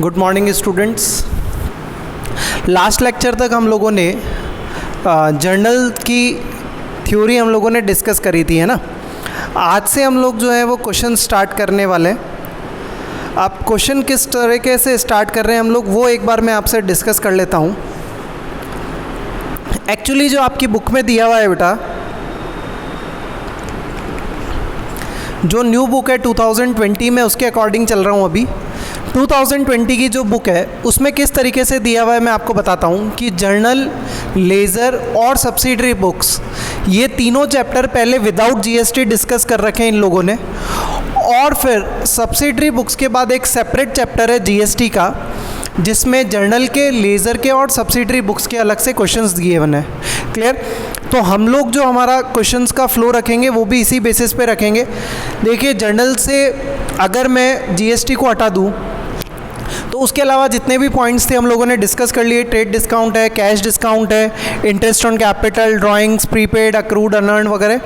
Good morning students. Last lecture तक हम लोगों ने जर्नल की थ्योरी हम लोगों ने डिस्कस करी थी, है ना। आज से हम लोग जो है वो क्वेश्चन स्टार्ट करने वाले हैं। आप क्वेश्चन किस तरीके से स्टार्ट कर रहे हैं हम लोग वो एक बार मैं आपसे डिस्कस कर लेता हूँ। एक्चुअली जो आपकी बुक में दिया हुआ है बेटा, जो न्यू बुक है 2020 में, उसके अकॉर्डिंग चल रहा हूँ अभी। 2020 की जो बुक है उसमें किस तरीके से दिया हुआ है मैं आपको बताता हूँ कि जर्नल, लेज़र और सब्सिडरी बुक्स, ये तीनों चैप्टर पहले विदाउट जीएसटी डिस्कस कर रखे हैं इन लोगों ने, और फिर सब्सिडरी बुक्स के बाद एक सेपरेट चैप्टर है जीएसटी का, जिसमें जर्नल के, लेज़र के और सब्सिडरी बुक्स के अलग से क्वेश्चंस दिए हुए हैं। क्लियर? तो हम लोग जो हमारा क्वेश्चंस का फ्लो रखेंगे वो भी इसी बेसिस पे रखेंगे। देखिए, जर्नल से अगर मैं जीएसटी को हटा दूँ तो उसके अलावा जितने भी पॉइंट्स थे हम लोगों ने डिस्कस कर लिए। ट्रेड डिस्काउंट है, कैश डिस्काउंट है, interest on capital, drawings, prepaid, accrued, unearned वगैरह,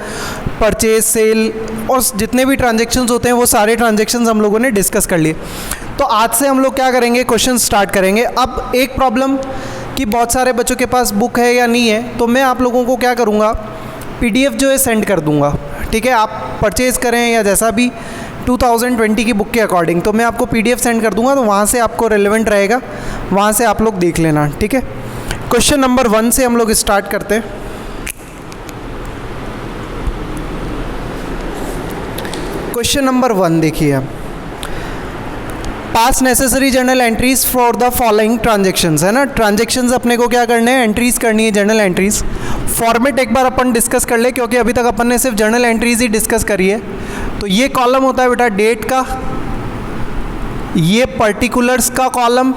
परचेज, सेल और जितने भी ट्रांजेक्शन्स होते हैं वो सारे ट्रांजेक्शन्स हम लोगों ने डिस्कस कर लिए। तो आज से हम लोग क्या करेंगे, क्वेश्चन स्टार्ट करेंगे। अब एक प्रॉब्लम कि बहुत सारे बच्चों के पास बुक है या नहीं है, तो मैं आप लोगों को क्या करूँगा, PDF जो है सेंड कर दूँगा। ठीक है, आप परचेज़ करें या जैसा भी 2020 की बुक के अकॉर्डिंग, तो मैं आपको PDF सेंड कर दूंगा, तो वहाँ से आपको रेलेवेंट रहेगा, वहाँ से आप लोग देख लेना। ठीक है, क्वेश्चन नंबर 1 से हम लोग स्टार्ट करते हैं। क्वेश्चन नंबर 1 देखिए, आप पास necessary journal entries for the following transactions, है ना। ट्रांजेक्शन्स अपने को क्या करने हैं, एंट्रीज करनी है, जर्नल एंट्रीज। फॉर्मेट एक बार अपन डिस्कस कर ले, क्योंकि अभी तक अपन ने सिर्फ जर्नल एंट्रीज ही डिस्कस करी है। तो ये कॉलम होता है बेटा डेट का, ये पर्टिकुलर्स का कॉलम,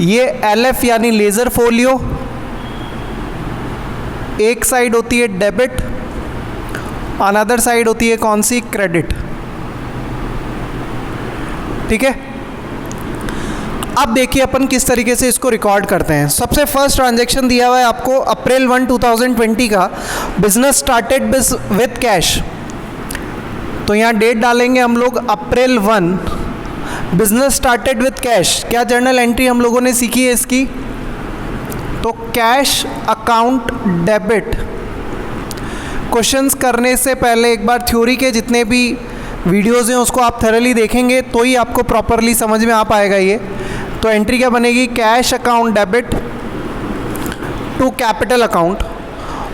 ये LF यानी लेज़र फोलियो, एक साइड होती है डेबिट, अनदर साइड होती है कौन सी, क्रेडिट। ठीक है, अब देखिए अपन किस तरीके से इसको रिकॉर्ड करते हैं। सबसे फर्स्ट ट्रांजैक्शन दिया हुआ है आपको अप्रैल 1, 2020 का, बिजनेस स्टार्टेड विथ कैश। तो यहाँ डेट डालेंगे हम लोग अप्रैल 1, बिजनेस स्टार्टेड विथ कैश। क्या जर्नल एंट्री हम लोगों ने सीखी है इसकी, तो कैश अकाउंट डेबिट। क्वेश्चंस करने से पहले एक बार थ्योरी के जितने भी वीडियोस हैं उसको आप थरली देखेंगे तो ही आपको प्रॉपरली समझ में आ पाएगा ये। तो एंट्री क्या बनेगी, cash account debit to capital account,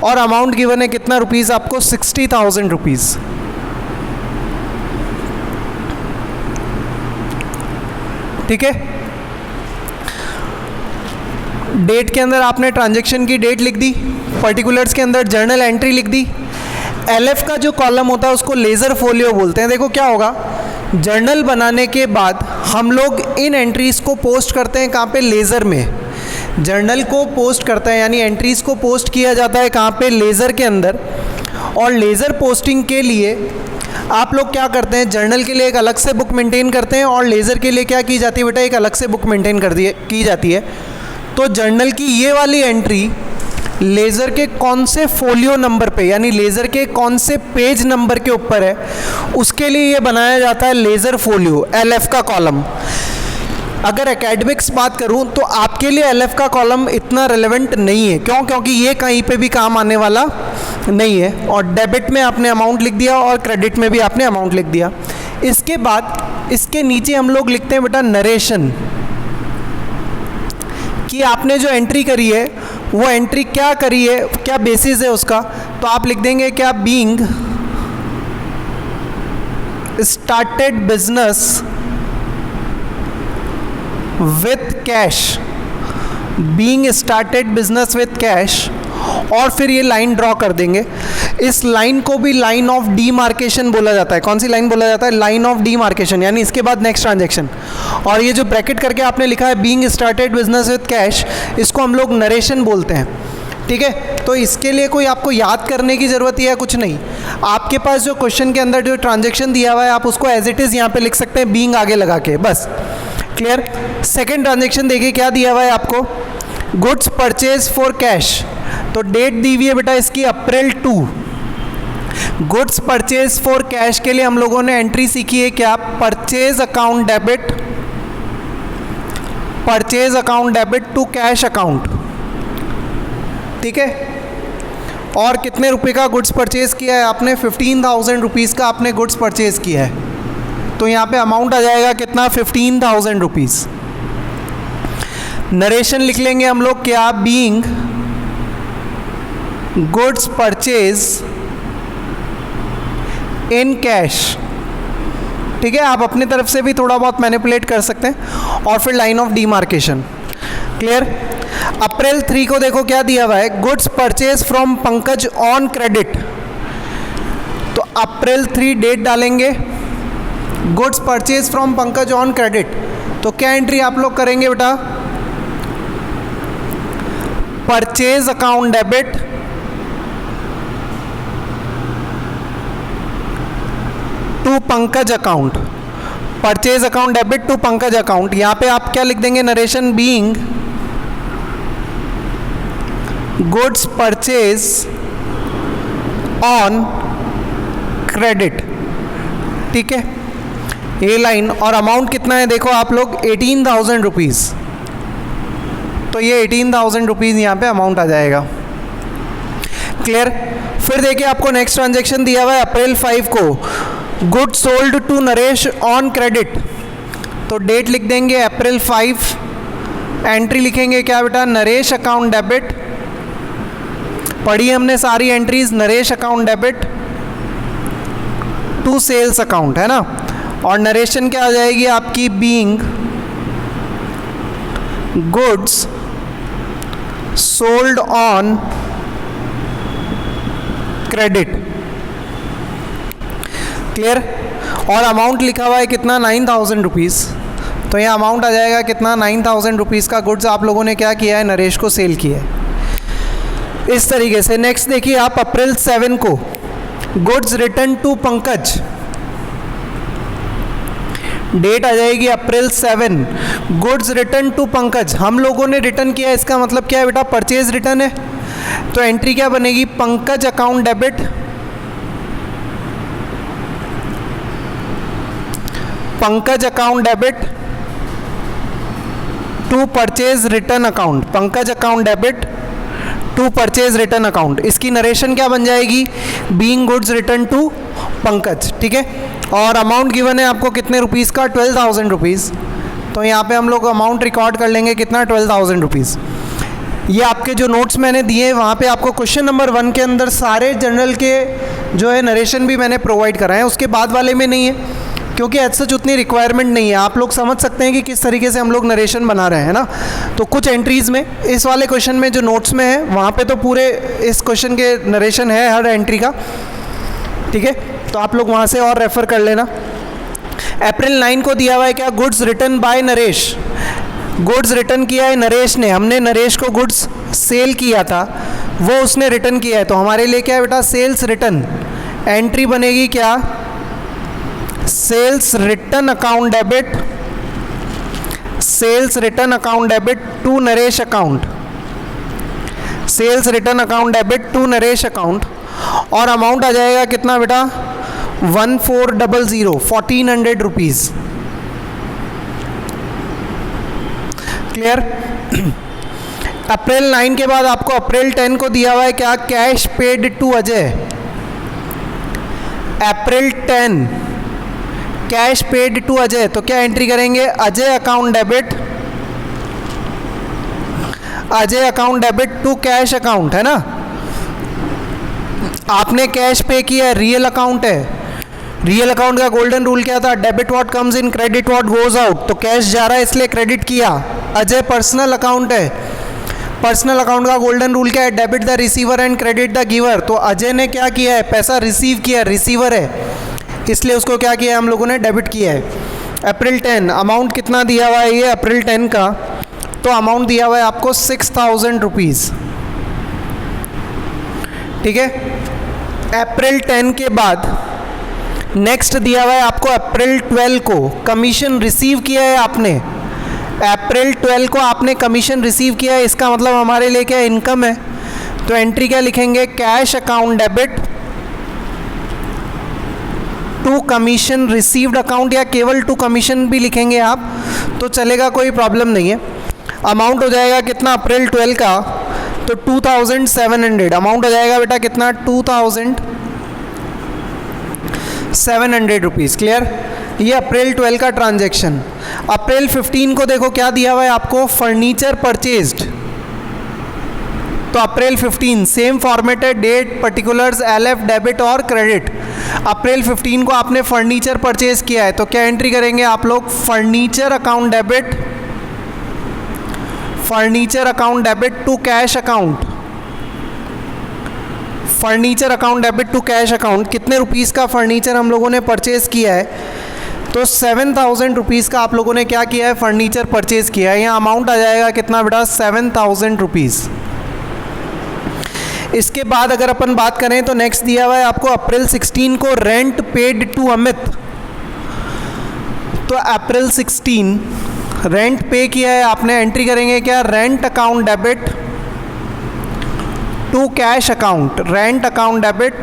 और अमाउंट गिवन है कितना रुपीज़ आपको, 60,000 रुपीज़। ठीक है, डेट के अंदर आपने ट्रांजैक्शन की डेट लिख दी, पर्टिकुलर्स के अंदर जर्नल एंट्री लिख दी। LF का जो कॉलम होता है उसको लेज़र फोलियो बोलते हैं। देखो क्या होगा, जर्नल बनाने के बाद हम लोग इन एंट्रीज़ को पोस्ट करते हैं कहाँ पे, लेज़र में। जर्नल को पोस्ट करते हैं यानी एंट्रीज़ को पोस्ट किया जाता है कहाँ पे, लेज़र के अंदर। और लेज़र पोस्टिंग के लिए आप लोग क्या करते हैं, जर्नल के लिए एक अलग से बुक मेंटेन करते हैं, और लेज़र के लिए क्या की जाती है बेटा, एक अलग से बुक मेंटेन की जाती है। तो जर्नल की ये वाली एंट्री लेज़र के कौन से फोलियो नंबर पे, यानी लेज़र के कौन से पेज नंबर के ऊपर है, उसके लिए ये बनाया जाता है लेज़र फोलियो, LF का कॉलम। अगर एकेडमिक्स बात करूं तो आपके लिए LF का कॉलम इतना रेलेवेंट नहीं है। क्यों? क्योंकि ये कहीं पे भी काम आने वाला नहीं है। और डेबिट में आपने अमाउंट लिख दिया और क्रेडिट में भी आपने अमाउंट लिख दिया। इसके बाद इसके नीचे हम लोग लिखते हैं बेटा नरेशन, कि आपने जो एंट्री करी है वो एंट्री क्या करी है, क्या बेसिस है उसका। तो आप लिख देंगे क्या, being started business with cash, being started business with cash, और फिर ये लाइन ड्रॉ कर देंगे। इस लाइन को भी लाइन ऑफ डीमार्केशन बोला जाता है। कौन सी लाइन बोला जाता है, लाइन ऑफ डीमार्केशन, यानी इसके बाद नेक्स्ट ट्रांजैक्शन। और ये जो ब्रैकेट करके आपने लिखा है being started business with cash, इसको हम लोग नरेशन बोलते हैं। ठीक है, तो इसके लिए कोई आपको याद करने की ज़रूरत है कुछ नहीं। आपके पास जो क्वेश्चन के अंदर जो ट्रांजैक्शन दिया हुआ है आप उसको एज इट इज़ यहाँ पे लिख सकते हैं, बीइंग आगे लगा के, बस। क्लियर? सेकेंड ट्रांजैक्शन देखिए क्या दिया हुआ है आपको, गुड्स परचेज फॉर कैश। तो डेट दी हुई है बेटा इसकी April 2। Goods purchase for cash के लिए हम लोगों ने एंट्री सीखी है क्या, purchase account debit purchase account debit to cash account, ठीक है। और कितने रुपए का गुड्स परचेज किया है आपने? 15,000 रुपीज़ का आपने गुड्स परचेज किया है, तो यहाँ पे अमाउंट आ जाएगा कितना? 15,000 रुपीज़। नरेशन लिख लेंगे हम लोग क्या? Being goods purchase in cash, ठीक है। आप अपनी तरफ से भी थोड़ा बहुत मैनिपुलेट कर सकते हैं। और फिर line of demarcation, clear. April 3 को देखो क्या दिया हुआ है? Goods purchase from Pankaj on credit, तो अप्रैल 3 डेट डालेंगे, goods purchase from Pankaj on credit, तो क्या एंट्री आप लोग करेंगे बेटा? Purchase account debit to Pankaj account, purchase account debit to Pankaj account. यहां पे आप क्या लिख देंगे? Narration being goods purchase on credit, ठीक है, ये लाइन। और अमाउंट कितना है देखो आप लोग? 18,000 रुपीज़, तो ये 18,000 रुपीज़ यहाँ पे अमाउंट आ जाएगा, क्लियर। फिर देखिए आपको नेक्स्ट ट्रांजेक्शन दिया हुआ है अप्रैल 5 को, good sold to Naresh on credit, तो डेट लिख देंगे अप्रैल 5, एंट्री लिखेंगे क्या बेटा? नरेश अकाउंट डेबिट, पढ़ी हमने सारी entries, Naresh account debit to sales account, है ना। और नरेशन क्या आ जाएगी आपकी? Being goods sold on credit, clear. और अमाउंट लिखा हुआ है कितना? 9,000 रुपीज़, तो यहाँ अमाउंट आ जाएगा कितना? 9,000 रुपीज़ का गुड्स आप लोगों ने क्या किया है? नरेश को सेल किया है, इस तरीके से। नेक्स्ट देखिए आप अप्रैल 7 को, goods return to Pankaj, date आ जाएगी अप्रैल 7, गुड्स रिटर्न टू पंकज, हम लोगों ने रिटर्न किया, इसका मतलब क्या है बेटा? परचेज रिटर्न है, तो एंट्री क्या बनेगी? Pankaj account debit, Pankaj account debit to purchase return account, Pankaj account debit to purchase return account. इसकी नरेशन क्या बन जाएगी? Being goods return to Pankaj, ठीक है। और अमाउंट गिवन है आपको कितने रुपीज़ का? 12,000 रुपीज़, तो यहाँ पे हम लोग अमाउंट रिकॉर्ड कर लेंगे कितना? 12,000 रुपीज़। ये आपके जो नोट्स मैंने दिए वहाँ पे आपको क्वेश्चन नंबर 1 के अंदर सारे जनरल के जो है नरेशन भी मैंने प्रोवाइड कराए हैं, उसके बाद वाले में नहीं है, क्योंकि एज सच उतनी रिक्वायरमेंट नहीं है। आप लोग समझ सकते हैं कि किस तरीके से हम लोग नरेशन बना रहे हैं ना। तो कुछ एंट्रीज़ में, इस वाले क्वेश्चन में जो नोट्स में है वहाँ पे तो पूरे इस क्वेश्चन के नरेशन है हर एंट्री का, ठीक है, तो आप लोग वहाँ से और रेफ़र कर लेना। अप्रैल 9 को दिया हुआ है क्या? Goods return by Naresh, goods return किया है नरेश ने, हमने नरेश को गुड्स सेल किया था, वो उसने रिटर्न किया है, तो हमारे लिए क्या है बेटा? Sales return. एंट्री बनेगी क्या? Sales return account debit, sales return account debit to Naresh account, sales return account debit to Naresh account. और अमाउंट आ जाएगा कितना बेटा? 1400, 1400 रुपीज़, क्लियर। अप्रैल 9 के बाद आपको अप्रैल 10 को दिया हुआ है क्या? Cash paid to Ajay, April 10 cash paid to Ajay, तो क्या एंट्री करेंगे? Ajay account debit, Ajay account debit to cash account, है ना। आपने कैश पे किया, रियल अकाउंट है, रियल अकाउंट का गोल्डन रूल क्या था? Debit what comes in, credit what goes out, तो कैश जा रहा है इसलिए क्रेडिट किया। अजय पर्सनल अकाउंट है, पर्सनल अकाउंट का गोल्डन रूल क्या है? Debit the receiver and credit the giver, तो अजय ने क्या किया है? पैसा रिसीव किया, रिसीवर है इसलिए उसको क्या किया है? हम लोगों ने डेबिट किया है। अप्रैल 10 अमाउंट कितना दिया हुआ है ये अप्रैल 10 का? तो अमाउंट दिया हुआ है आपको 6,000 रुपीज़, ठीक है। अप्रैल 10 के बाद नेक्स्ट दिया हुआ है आपको अप्रैल 12 को, कमीशन रिसीव किया है आपने, अप्रैल 12 को आपने कमीशन रिसीव किया है, इसका मतलब हमारे लिए क्या? इनकम है, तो एंट्री क्या लिखेंगे? Cash account debit to commission received account या केवल टू कमीशन भी लिखेंगे आप तो चलेगा, कोई प्रॉब्लम नहीं है। अमाउंट हो जाएगा कितना अप्रैल 12 का, तो 2700 अमाउंट हो जाएगा बेटा कितना, 2700 रुपीज़। क्लियर? ये अप्रैल 12 का ट्रांजैक्शन। अप्रैल 15 को देखो क्या दिया हुआ है आपको, फर्नीचर परचेज्ड। तो अप्रैल 15 सेम फॉर्मेट है, डेट, पर्टिकुलर्स, एलएफ, डेबिट और क्रेडिट। अप्रैल 15 को आपने फर्नीचर परचेज किया है तो क्या एंट्री करेंगे आप लोग, furniture account debit, furniture account debit to cash account, furniture account debit to cash account. कितने रुपीस का फर्नीचर हम लोगों ने परचेज किया है, तो 7000 रुपीज़ का आप लोगों ने क्या किया है, फर्नीचर परचेज किया है। यहाँ अमाउंट आ जाएगा कितना बेटा, 7000 रुपीज़। इसके बाद अगर अपन बात करें तो नेक्स्ट दिया हुआ है आपको अप्रैल 16 को रेंट पेड टू अमित। तो अप्रैल 16 रेंट पे किया है आपने, एंट्री करेंगे क्या, rent account debit to cash account, rent account debit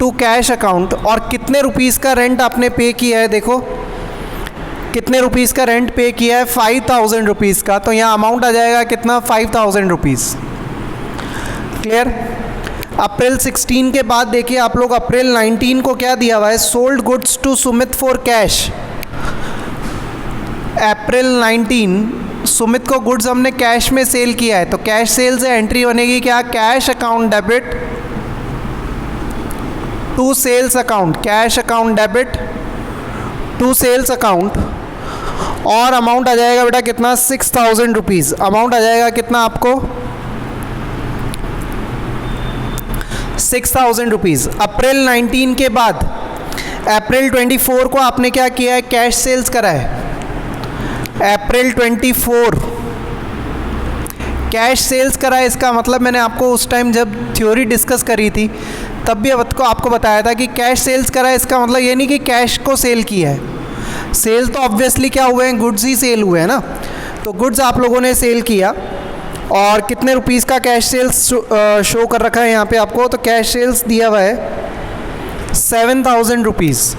to cash account. और कितने रुपीस का रेंट आपने पे किया है, देखो कितने रुपीस का रेंट पे किया है, 5000 रुपीज़ का। तो यहाँ अमाउंट आ जाएगा कितना, 5000 रुपीज़। क्लियर? अप्रैल 16 के बाद देखिए आप लोग अप्रैल 19 को क्या दिया हुआ है, sold goods to Sumit for cash. अप्रैल 19 सुमित को गुड्स हमने कैश में सेल किया है, तो कैश सेल से एंट्री बनेगी क्या, cash account debit to sales account, cash account debit to sales account. और अमाउंट आ जाएगा बेटा कितना, 6000 रुपीज़। अमाउंट आ जाएगा कितना आपको, 6000 रुपीज़। अप्रैल 19 के बाद अप्रैल 24 को आपने क्या किया है, कैश सेल्स करा है। अप्रैल 24 कैश सेल्स करा है, इसका मतलब मैंने आपको उस टाइम जब थ्योरी डिस्कस करी थी तब भी आपको बताया था कि कैश सेल्स करा है, इसका मतलब ये नहीं कि कैश को सेल किया है। सेल तो ऑब्वियसली क्या हुए हैं, गुड्स ही सेल हुए हैं ना। तो गुड्स आप लोगों ने सेल किया और कितने रुपीस का कैश सेल्स शो कर रखा है यहाँ पे आपको, तो कैश सेल्स दिया हुआ है 7000 रुपीज़।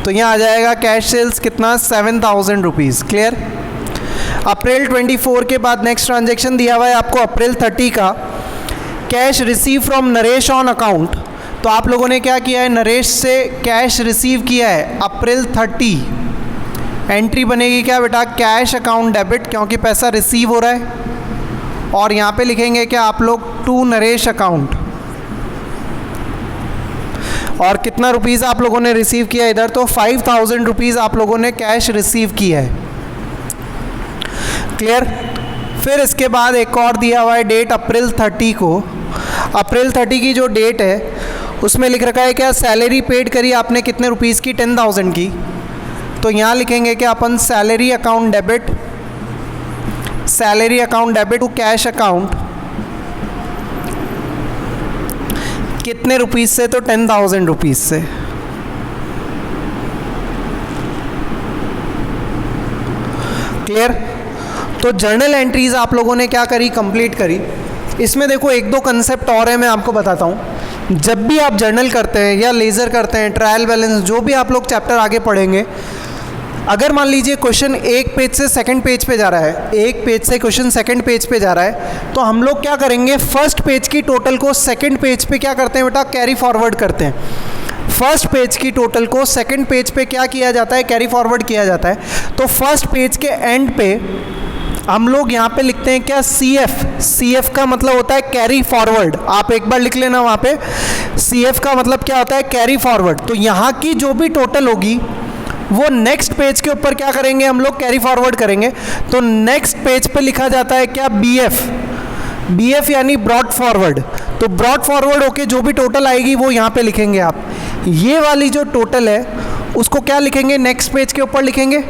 तो यहाँ आ जाएगा कैश सेल्स कितना, 7000 रुपीज़। क्लियर? अप्रैल 24 के बाद नेक्स्ट ट्रांजैक्शन दिया हुआ है आपको अप्रैल 30 का, cash receive from Naresh on account. तो आप लोगों ने क्या किया है, नरेश से कैश रिसीव किया है अप्रैल 30। एंट्री बनेगी क्या बेटा, कैश अकाउंट डेबिट, क्योंकि पैसा रिसीव हो रहा है। और यहाँ पे लिखेंगे क्या आप लोग, टू नरेश अकाउंट। और कितना रुपीज़ आप लोगों ने रिसीव किया इधर, तो 5000 रुपीज़ आप लोगों ने कैश रिसीव किया है। क्लियर? फिर इसके बाद एक और दिया हुआ है डेट अप्रैल 30 को। अप्रैल 30 की जो डेट है उसमें लिख रखा है क्या, सैलरी पेड करी आपने कितने रुपीज़ की, 10000 की। तो यहाँ लिखेंगे कि अपन salary account debit, salary account debit to cash account. कितने रुपीज़ से, तो 10000 रुपीज़ से। क्लियर? तो जर्नल एंट्रीज आप लोगों ने क्या करी, कंप्लीट करी। इसमें देखो एक दो कंसेप्ट और है, मैं आपको बताता हूँ। जब भी आप जर्नल करते हैं या लेज़र करते हैं, ट्रायल बैलेंस, जो भी आप लोग चैप्टर आगे पढ़ेंगे, अगर मान लीजिए क्वेश्चन एक पेज से सेकंड पेज पे जा रहा है, एक पेज से क्वेश्चन सेकंड पेज पे जा रहा है, तो हम लोग क्या करेंगे, फर्स्ट पेज की टोटल को सेकंड पेज पे क्या करते हैं बेटा, कैरी फॉरवर्ड करते हैं। फर्स्ट पेज की टोटल को सेकंड पेज पे क्या किया जाता है, कैरी फॉरवर्ड किया जाता है। तो फर्स्ट पेज के एंड पे हम लोग यहाँ पे लिखते हैं क्या, CF का मतलब होता है कैरी फॉरवर्ड। आप एक बार लिख लेना वहाँ पे, CF का मतलब क्या होता है, कैरी फॉरवर्ड। तो यहाँ की जो भी टोटल होगी वो नेक्स्ट पेज के ऊपर क्या करेंगे हम लोग, कैरी फॉरवर्ड करेंगे। तो नेक्स्ट पेज पे लिखा जाता है क्या, BF यानी ब्रॉड फॉरवर्ड। तो ब्रॉड फॉरवर्ड होके जो भी टोटल आएगी वो यहाँ पे लिखेंगे आप। ये वाली जो टोटल है उसको क्या लिखेंगे, नेक्स्ट पेज के ऊपर लिखेंगे।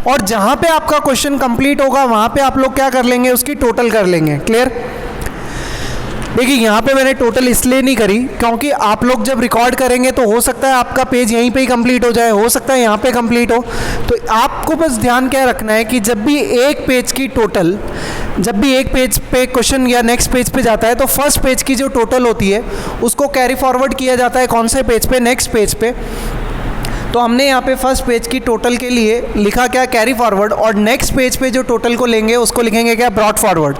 और जहाँ पे आपका क्वेश्चन कंप्लीट होगा वहाँ पे आप लोग क्या कर लेंगे, उसकी टोटल कर लेंगे। क्लियर? देखिए यहाँ पे मैंने टोटल इसलिए नहीं करी क्योंकि आप लोग जब रिकॉर्ड करेंगे तो हो सकता है आपका पेज यहीं पे ही कंप्लीट हो जाए, हो सकता है यहाँ पे कंप्लीट हो। तो आपको बस ध्यान क्या रखना है कि जब भी एक पेज की टोटल, जब भी एक पेज पे क्वेश्चन या नेक्स्ट पेज पे जाता है तो फर्स्ट पेज की जो टोटल होती है उसको कैरी फॉरवर्ड किया जाता है कौन से पेज पे, नेक्स्ट पेज पे। तो हमने यहाँ पे फर्स्ट पेज की टोटल के लिए लिखा क्या, कैरी फॉरवर्ड, और नेक्स्ट पेज पे जो टोटल को लेंगे उसको लिखेंगे क्या, ब्रॉट फॉरवर्ड।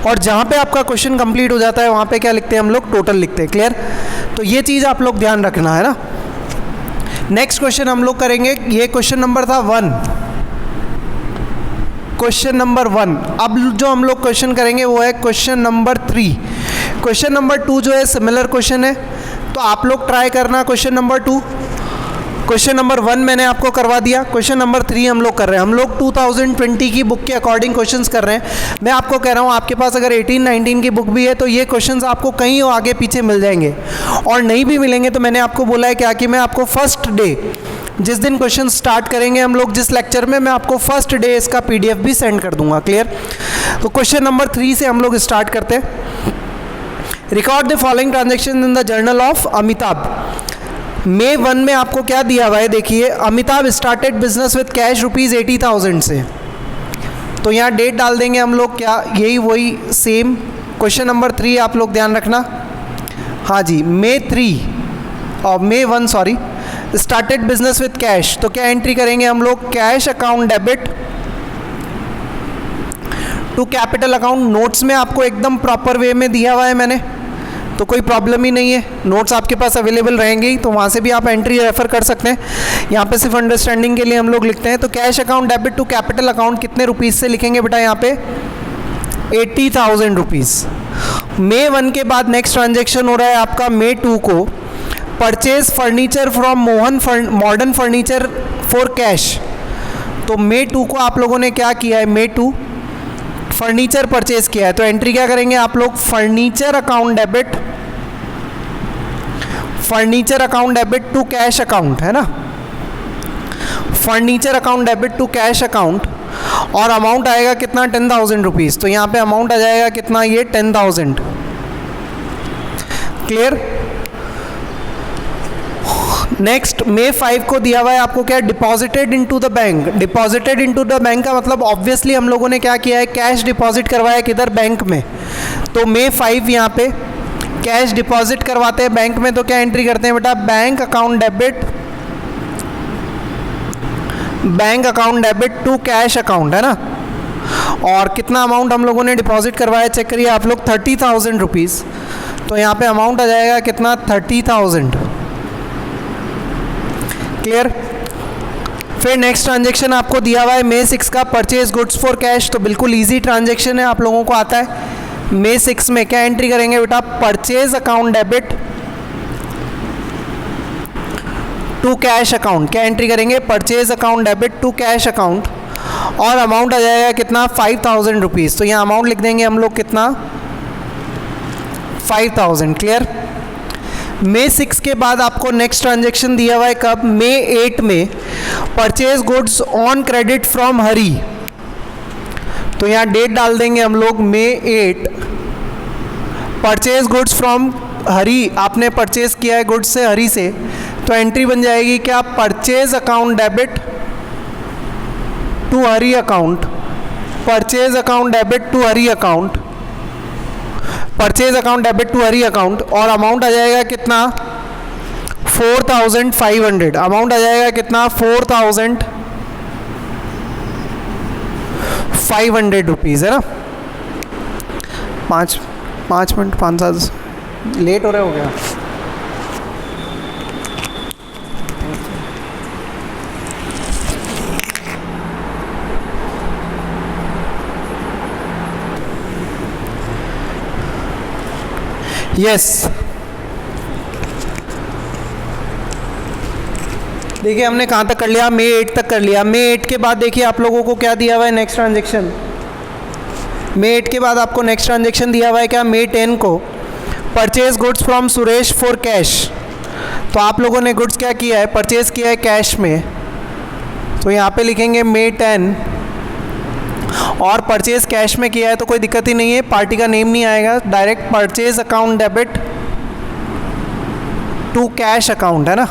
और जहाँ पे आपका क्वेश्चन कंप्लीट हो जाता है वहाँ पे क्या लिखते हैं हम लोग, टोटल लिखते हैं। क्लियर? तो ये चीज़ आप लोग ध्यान रखना है ना। नेक्स्ट क्वेश्चन हम लोग करेंगे, ये क्वेश्चन नंबर था 1, क्वेश्चन नंबर 1। अब जो हम लोग क्वेश्चन करेंगे वो है क्वेश्चन नंबर 3। क्वेश्चन नंबर 2 जो है सिमिलर क्वेश्चन है, तो आप लोग ट्राई करना क्वेश्चन नंबर 2। क्वेश्चन नंबर 1 मैंने आपको करवा दिया, क्वेश्चन नंबर 3 हम लोग कर रहे हैं। हम लोग 2020 की बुक के अकॉर्डिंग क्वेश्चंस कर रहे हैं। मैं आपको कह रहा हूँ आपके पास अगर 18-19 की बुक भी है तो ये क्वेश्चंस आपको कहीं आगे पीछे मिल जाएंगे, और नहीं भी मिलेंगे तो मैंने आपको बोला है क्या कि मैं आपको फर्स्ट डे, जिस दिन क्वेश्चन स्टार्ट करेंगे हम लोग जिस लेक्चर में, मैं आपको फर्स्ट डे इसका PDF भी सेंड कर दूंगा। क्लियर? तो क्वेश्चन नंबर 3 से हम लोग स्टार्ट करते हैं। Record the following transaction in the journal of Amitabh. May 1 में आपको क्या दिया हुआ है, देखिए, Amitabh started business with cash ₹80,000 से। तो यहाँ डेट डाल देंगे हम लोग, क्या यही वही सेम। क्वेश्चन नंबर 3 आप लोग ध्यान रखना, हाँ जी, May 1 sorry, started business with cash. तो क्या एंट्री करेंगे हम लोग, cash account debit to capital account. Notes में आपको एकदम प्रॉपर वे में दिया हुआ है मैंने, तो कोई प्रॉब्लम ही नहीं है, नोट्स आपके पास अवेलेबल रहेंगे ही, तो वहाँ से भी आप एंट्री रेफर कर सकते हैं। यहाँ पे सिर्फ अंडरस्टैंडिंग के लिए हम लोग लिखते हैं। तो cash account debit to capital account कितने रुपीज़ से लिखेंगे बेटा, यहाँ पे 80,000 रुपीज़। May 1 के बाद नेक्स्ट ट्रांजेक्शन हो रहा है आपका May 2 को, purchase furniture from Mohan modern furniture for cash. तो May 2 को आप लोगों ने क्या किया है, May 2 फर्नीचर परचेज किया है, तो एंट्री क्या करेंगे आप लोग, furniture account debit to cash account, है ना, furniture account debit to cash account, और अमाउंट आएगा कितना, 10,000 रुपीज़। तो यहाँ पे अमाउंट आ जाएगा कितना, ये 10,000। क्लियर? नेक्स्ट May 5 को दिया हुआ है आपको क्या, deposited into the bank. Deposited into the bank का मतलब ऑब्वियसली हम लोगों ने क्या किया है, कैश डिपॉजिट करवाया किधर, बैंक में। तो May 5 यहाँ पे कैश डिपॉजिट करवाते हैं बैंक में, तो क्या एंट्री करते हैं बेटा, bank account debit to cash account, है ना। और कितना अमाउंट हम लोगों ने डिपॉजिट करवाया चेक करिए आप लोग, 30,000 रुपीज़। तो यहाँ पे अमाउंट आ जाएगा कितना, 30,000। क्लियर? फिर नेक्स्ट ट्रांजेक्शन आपको दिया हुआ है May 6 का, परचेज गुड्स फॉर कैश। तो बिल्कुल इजी ट्रांजेक्शन है, आप लोगों को आता है। May 6 में क्या एंट्री करेंगे बेटा, purchase account debit to cash account. क्या एंट्री करेंगे, purchase account debit to cash account, और अमाउंट आ जाएगा कितना, 5,000 रुपीज़। तो यहाँ अमाउंट लिख देंगे हम लोग कितना, 5,000। क्लियर? May 6 के बाद आपको नेक्स्ट ट्रांजेक्शन दिया हुआ है कब, May 8 में, purchase goods on credit from Hari. तो यहाँ डेट डाल देंगे हम लोग, May 8, purchase goods from Hari. आपने परचेज किया है गुड्स से, हरी से, तो एंट्री बन जाएगी क्या, purchase account debit to Hari account, purchase account debit to Hari account, purchase account debit to Hari account, और अमाउंट आ जाएगा कितना, 4,500। अमाउंट आ जाएगा कितना, 4,500 रुपीज़, है ना। 5 मिनट 5-7 लेट हो रहे हो गया। यस, देखिए हमने कहाँ तक कर लिया, May 8 तक कर लिया। May 8 के बाद देखिए आप लोगों को क्या दिया हुआ है, नेक्स्ट ट्रांजेक्शन। May 8 के बाद आपको नेक्स्ट ट्रांजेक्शन दिया हुआ है क्या, May 10 को, purchase goods from Suresh for cash. तो आप लोगों ने गुड्स क्या किया है, परचेज किया है कैश में, तो यहाँ पे लिखेंगे May 10, और परचेज कैश में किया है तो कोई दिक्कत ही नहीं है, पार्टी का नेम नहीं आएगा, direct purchase account debit to cash account, है ना।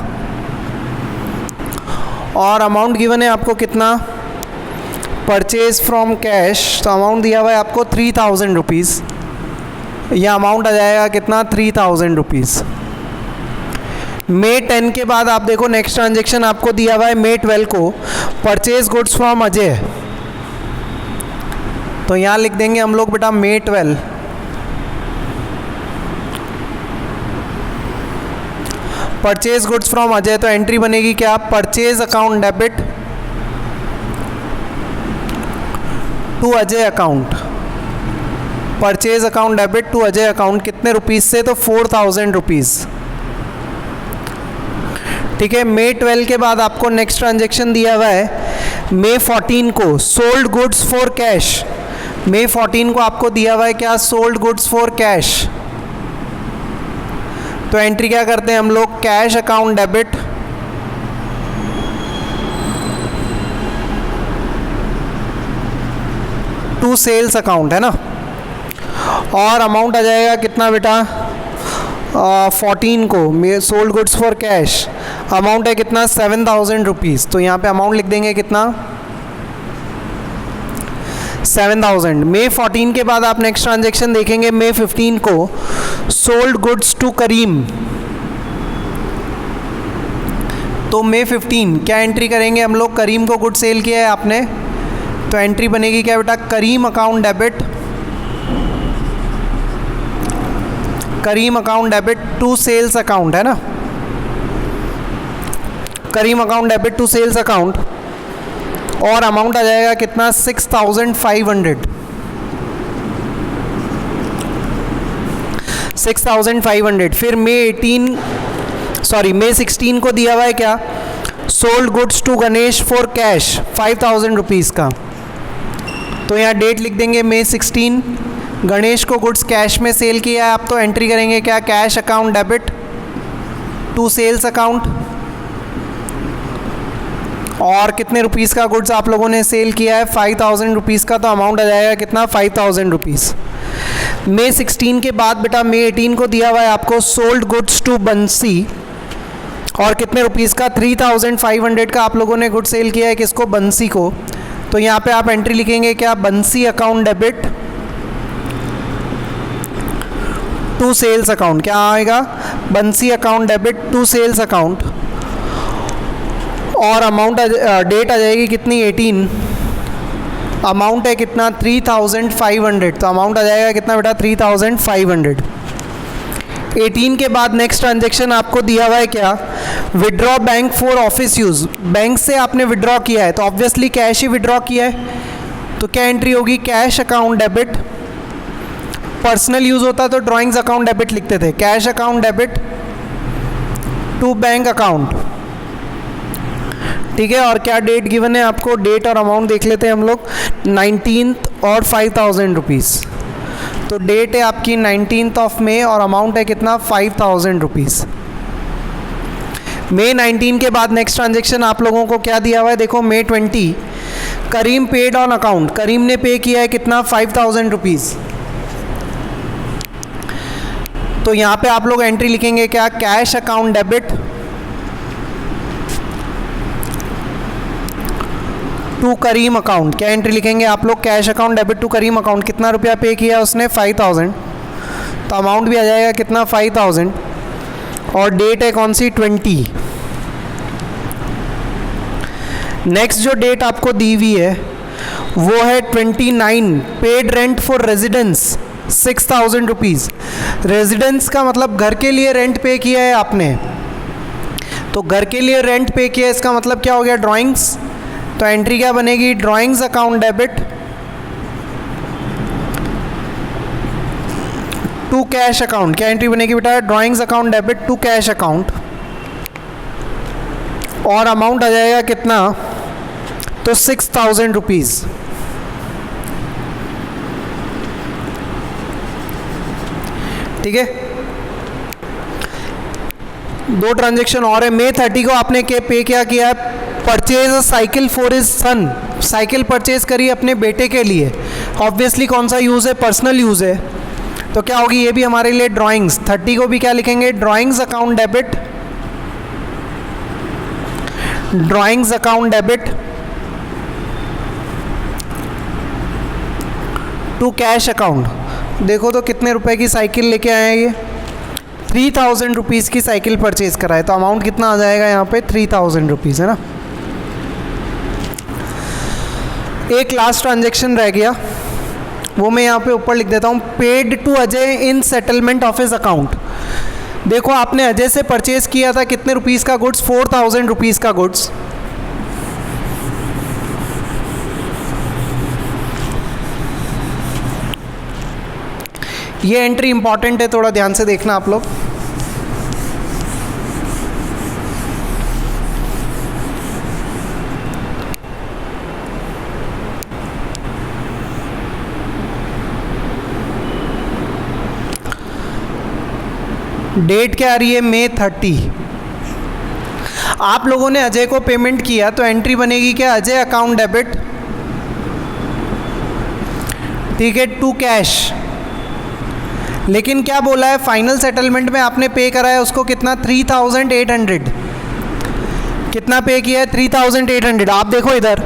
और अमाउंट गिवन है आपको कितना, परचेज फ्रॉम कैश, तो अमाउंट दिया हुआ है आपको 3,000 रुपीज़। यह अमाउंट आ जाएगा कितना, 3,000 रुपीज़। मई 10 के बाद आप देखो नेक्स्ट ट्रांजेक्शन आपको दिया हुआ है मई 12 को, परचेज गुड्स फ्रॉम अजय। तो यहाँ लिख देंगे हम लोग बेटा May 12, purchase goods from Ajay. तो एंट्री बनेगी क्या, purchase account debit to Ajay account, purchase account debit to Ajay account. कितने रुपीज़ से, तो 4000 रुपीज़। ठीक है, मई 12 के बाद आपको नेक्स्ट ट्रांजेक्शन दिया हुआ है मई 14 को, सोल्ड गुड्स फॉर कैश। मई 14 को आपको दिया हुआ है क्या, सोल्ड गुड्स फॉर कैश। तो एंट्री क्या करते हैं हम लोग, cash account debit to sales account, है ना। और अमाउंट आ जाएगा कितना बेटा, 14 को sold goods for cash, amount है कितना, 7000 रुपीज़। तो यहाँ पे अमाउंट लिख देंगे कितना, 7000। मई 14 के बाद आप नेक्स्ट ट्रांजेक्शन देखेंगे मई 15 को, सोल्ड गुड्स टू करीम। तो मई 15 क्या एंट्री करेंगे हम लोग, करीम को गुड सेल किया है आपने, तो एंट्री बनेगी क्या बेटा, Karim account debit, Karim account debit to sales account, है ना। Karim account debit to sales account, और अमाउंट आ जाएगा कितना, 6500, 6500। फिर मई 16 को दिया हुआ है क्या, sold goods to Ganesh for cash 5000 rupees का। तो यहाँ डेट लिख देंगे मई 16, गणेश को गुड्स कैश में सेल किया है आप, तो एंट्री करेंगे क्या, cash account debit to sales account. और कितने रुपीज़ का गुड्स आप लोगों ने सेल किया है, 5000 रुपीज़ का, तो अमाउंट आ जाएगा कितना, 5000 रुपीज़। मई 16 के बाद बेटा मई 18 को दिया हुआ है आपको, सोल्ड गुड्स टू बंसी, और कितने रुपीज़ का, 3500 का आप लोगों ने गुड सेल किया है, किसको, बंसी को। तो यहाँ पे आप एंट्री लिखेंगे क्या, Bansi account debit to sales account. क्या आएगा, Bansi account debit to sales account, और अमाउंट डेट आ जाएगी कितनी, 18, अमाउंट है कितना, 3500। तो अमाउंट आ जाएगा कितना बेटा, 3500। 18 के बाद नेक्स्ट ट्रांजेक्शन आपको दिया हुआ है क्या, withdraw bank for office use. Bank से आपने विड्रॉ किया है तो ऑब्वियसली कैश ही विड्रॉ किया है, तो क्या एंट्री होगी, cash account debit, personal use होता तो ड्राइंग्स अकाउंट डेबिट लिखते थे, cash account debit to bank account. ठीक है, और क्या डेट गिवन है आपको, डेट और अमाउंट देख लेते हैं हम लोग, 19 और 5000 रुपीज़। तो डेट है आपकी 19 ऑफ मई और अमाउंट है कितना, 5000 रुपीज़। मई 19 के बाद नेक्स्ट ट्रांजेक्शन आप लोगों को क्या दिया हुआ है, देखो मई 20, करीम पेड ऑन अकाउंट, करीम ने पे किया है कितना, 5000 रुपीज़। तो यहाँ पे आप लोग एंट्री लिखेंगे क्या, cash account debit to Karim account. क्या एंट्री लिखेंगे आप लोग, cash account debit to Karim account. कितना रुपया पे किया उसने, 5000, तो अमाउंट भी आ जाएगा कितना, 5000, और डेट है कौन सी, 20। नेक्स्ट जो डेट आपको दी हुई है वो है 29, paid rent for residence 6000 rupees. Residence का मतलब घर के लिए रेंट पे किया है आपने, तो घर के लिए रेंट पे किया है, इसका मतलब क्या हो गया, ड्राइंग्स। तो एंट्री क्या बनेगी, drawings account debit to cash account. क्या एंट्री बनेगी बेटा, drawings account debit to cash account, और अमाउंट आ जाएगा कितना, तो 6000 रुपीज़। ठीक है, दो ट्रांजेक्शन और है। मई 30 को आपने पे क्या किया है, purchase a cycle for his son, cycle purchase करी अपने बेटे के लिए। ऑब्वियसली कौन सा यूज़ है, पर्सनल यूज़ है, तो क्या होगी, ये भी हमारे लिए ड्राइंग्स। 30 को भी क्या लिखेंगे, drawings account debit, drawings account debit to cash account. देखो तो कितने रुपए की साइकिल लेके आए हैं ये, 3000 रुपीज़ की साइकिल परचेज़ करा है, तो अमाउंट कितना आ जाएगा यहाँ पे 3000 रुपीज़, है ना। एक लास्ट ट्रांजेक्शन रह गया, वो मैं यहाँ पे ऊपर लिख देता हूँ, paid to Ajay in settlement of his account. देखो आपने अजय से परचेज़ किया था कितने रुपीज़ का गुड्स, 4000 रुपीज़ का गुड्स। ये एंट्री इंपॉर्टेंट है, थोड़ा ध्यान से देखना आप लोग। डेट क्या आ रही है, May 30। आप लोगों ने अजय को पेमेंट किया तो एंट्री बनेगी क्या, अजय अकाउंट डेबिट, ठीक है, टू कैश। लेकिन क्या बोला है, फाइनल सेटलमेंट में आपने पे करा है उसको कितना, 3800। कितना पे किया है, 3800। आप देखो इधर,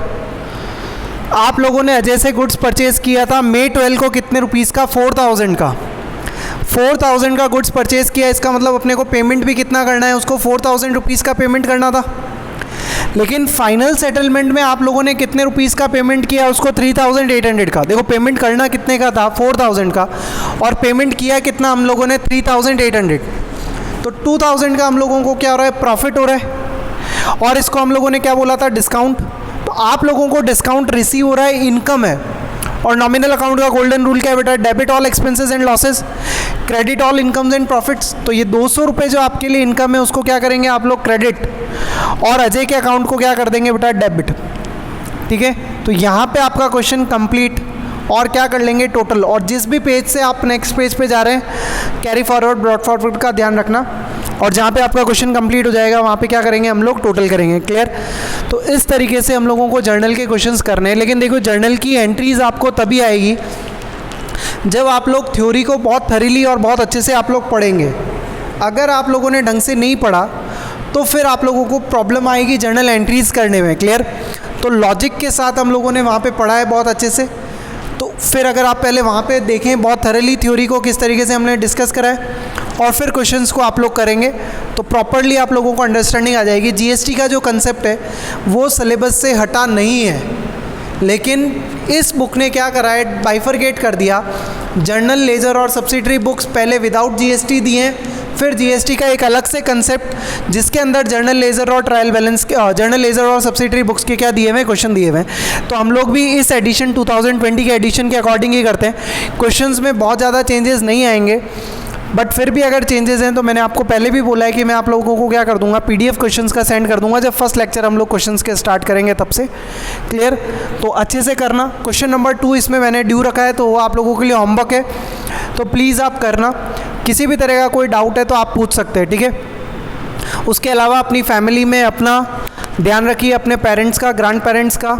आप लोगों ने अजय से गुड्स परचेज किया था May 12 को कितने रुपीज़ का, 4000 का। 4000 का गुड्स परचेज किया, इसका मतलब अपने को पेमेंट भी कितना करना है, उसको 4000 रुपीज़ का पेमेंट करना था। लेकिन फाइनल सेटलमेंट में आप लोगों ने कितने रुपीज़ का पेमेंट किया, उसको 3800 का। देखो पेमेंट करना कितने का था, 4000 का, और पेमेंट किया कितना हम लोगों ने, 3800। तो 2000 का हम लोगों को क्या हो रहा है, प्रॉफिट हो रहा है। और इसको हम लोगों ने क्या बोला था, डिस्काउंट। तो आप लोगों को डिस्काउंट रिसीव हो रहा है, इनकम है। और नॉमिनल अकाउंट का गोल्डन रूल क्या है बेटा, debit all expenses and losses, credit all incomes and profits. तो ये 200 रुपये जो आपके लिए इनकम है उसको क्या करेंगे आप लोग, क्रेडिट, और अजय के अकाउंट को क्या कर देंगे बेटा, डेबिट। ठीक है, तो यहाँ पे आपका क्वेश्चन कंप्लीट। और क्या कर लेंगे, टोटल। और जिस भी पेज से आप नेक्स्ट पेज पे जा रहे हैं, कैरी फॉरवर्ड ब्रॉड फॉरवर्ड का ध्यान रखना। और जहाँ पे आपका क्वेश्चन कंप्लीट हो जाएगा वहाँ पे क्या करेंगे हम लोग, टोटल करेंगे। क्लियर। तो इस तरीके से हम लोगों को जर्नल के क्वेश्चंस करने हैं। लेकिन देखो जर्नल की एंट्रीज आपको तभी आएगी जब आप लोग थ्योरी को बहुत थरीली और बहुत अच्छे से आप लोग पढ़ेंगे। अगर आप लोगों ने ढंग से नहीं पढ़ा तो फिर आप लोगों को प्रॉब्लम आएगी जर्नल एंट्रीज करने में। क्लियर। तो लॉजिक के साथ हम लोगों ने वहाँ पे पढ़ा है बहुत अच्छे से। तो फिर अगर आप पहले वहाँ पे देखें बहुत थरली थ्योरी को किस तरीके से हमने डिस्कस करा है, और फिर क्वेश्चंस को आप लोग करेंगे तो प्रॉपरली आप लोगों को अंडरस्टैंडिंग आ जाएगी। जीएसटी का जो कंसेप्ट है वो सिलेबस से हटा नहीं है, लेकिन इस बुक ने क्या करा है, बाइफरकेट कर दिया। जर्नल, लेजर और सब्सिडरी बुक्स पहले विदाउट जीएसटी दिए हैं, फिर जीएसटी का एक अलग से कंसेप्ट जिसके अंदर जर्नल, लेजर और ट्रायल बैलेंस के, जर्नल, लेजर और सब्सिडरी बुक्स के क्या दिए हुए, क्वेश्चन दिए हुए हैं। तो हम लोग भी इस एडिशन 2020 के एडिशन के अकॉर्डिंग ही करते हैं। क्वेश्चंस में बहुत ज़्यादा चेंजेस नहीं आएंगे, बट फिर भी अगर चेंजेस हैं तो मैंने आपको पहले भी बोला है कि मैं आप लोगों को क्या कर दूंगा, पीडीएफ क्वेश्चंस का सेंड कर दूंगा जब फर्स्ट लेक्चर हम लोग क्वेश्चंस के स्टार्ट करेंगे तब से। क्लियर। तो अच्छे से करना। क्वेश्चन नंबर 2 इसमें मैंने ड्यू रखा है, तो वो आप लोगों के लिए होमवर्क है, तो प्लीज़ आप करना। किसी भी तरह का कोई डाउट है तो आप पूछ सकते हैं। ठीक है। उसके अलावा अपनी फैमिली में अपना ध्यान रखिए, अपने पेरेंट्स का, ग्रैंड पेरेंट्स का।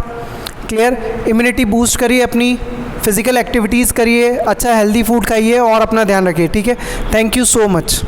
क्लियर। इम्यूनिटी बूस्ट करिए, अपनी फिज़िकल एक्टिविटीज़ करिए, अच्छा हेल्दी फूड खाइए और अपना ध्यान रखिए। ठीक है। Thank you so much.